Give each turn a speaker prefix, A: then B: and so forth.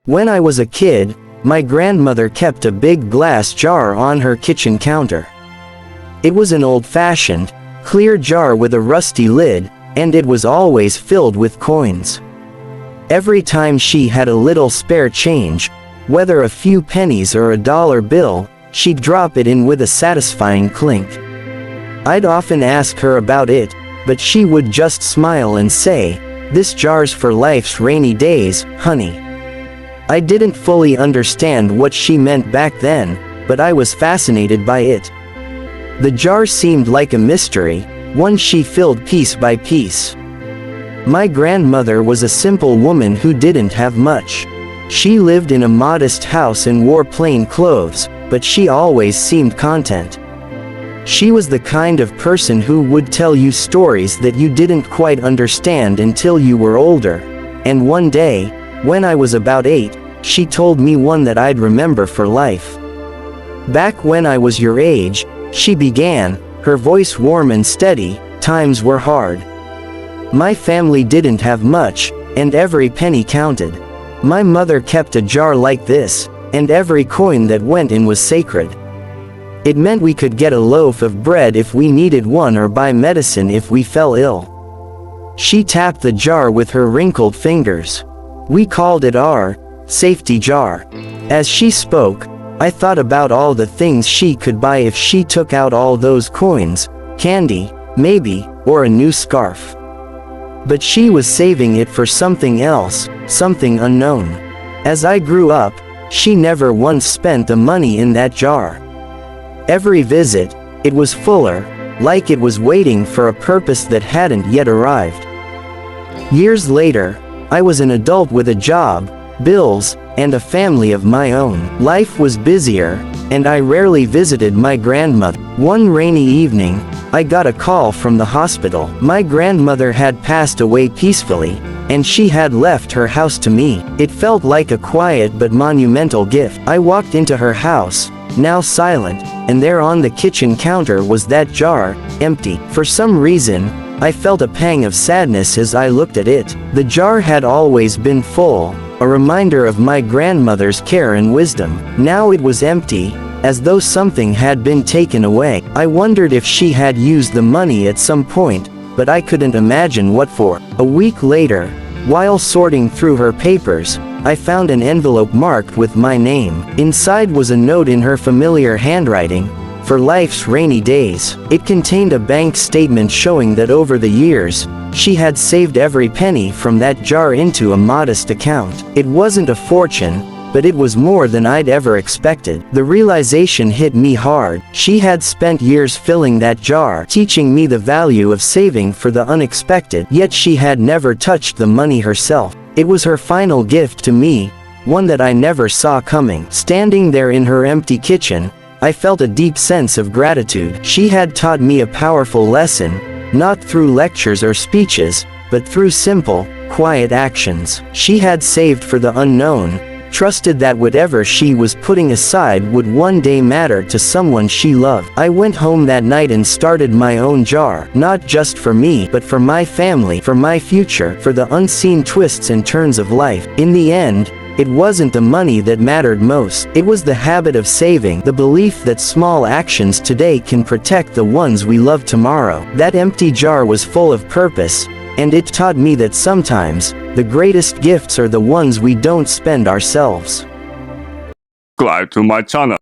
A: When I was a kid, my grandmother kept a big glass jar on her kitchen counter. It was an old-fashioned, clear jar with a rusty lid, and it was always filled with coins. Every time she had a little spare change, whether a few pennies or a dollar bill, she'd drop it in with a satisfying clink. I'd often ask her about it, but she would just smile and say, "This jar's for life's rainy days, honey." I didn't fully understand what she meant back then, but I was fascinated by it. The jar seemed like a mystery, one she filled piece by piece. My grandmother was a simple woman who didn't have much. She lived in a modest house and wore plain clothes, but she always seemed content. She was the kind of person who would tell you stories that you didn't quite understand until you were older, and one day, when I was about 8, she told me one that I'd remember for life. "Back when I was your age," she began, her voice warm and steady, "times were hard. My family didn't have much, and every penny counted. My mother kept a jar like this, and every coin that went in was sacred. It meant we could get a loaf of bread if we needed one or buy medicine if we fell ill." She tapped the jar with her wrinkled fingers. We called it our safety jar. As she spoke, I thought about all the things she could buy if she took out all those coins, candy, maybe, or a new scarf. But she was saving it for something else, something unknown. As I grew up, she never once spent the money in that jar. Every visit, it was fuller, like it was waiting for a purpose that hadn't yet arrived. Years later, I was an adult with a job, bills, and a family of my own. Life was busier, and I rarely visited my grandmother. One rainy evening, I got a call from the hospital. My grandmother had passed away peacefully, and she had left her house to me. It felt like a quiet but monumental gift. I walked into her house, now silent, and there on the kitchen counter was that jar, empty. For some reason, I felt a pang of sadness as I looked at it. The jar had always been full, a reminder of my grandmother's care and wisdom. Now it was empty, as though something had been taken away. I wondered if she had used the money at some point, but I couldn't imagine what for. A week later, while sorting through her papers, I found an envelope marked with my name. Inside was a note in her familiar handwriting, "For life's rainy days." It contained a bank statement showing that over the years, she had saved every penny from that jar into a modest account. It wasn't a fortune, but it was more than I'd ever expected. The realization hit me hard. She had spent years filling that jar, teaching me the value of saving for the unexpected, yet she had never touched the money herself. It was her final gift to me, one that I never saw coming. Standing there in her empty kitchen, I felt a deep sense of gratitude. She had taught me a powerful lesson, not through lectures or speeches, but through simple, quiet actions. She had saved for the unknown, trusted that whatever she was putting aside would one day matter to someone she loved. I went home that night and started my own jar, not just for me, but for my family, for my future, for the unseen twists and turns of life. In the end, it wasn't the money that mattered most. It was the habit of saving, the belief that small actions today can protect the ones we love tomorrow. That empty jar was full of purpose, and it taught me that sometimes, the greatest gifts are the ones we don't spend ourselves.
B: Subscribe to my channel.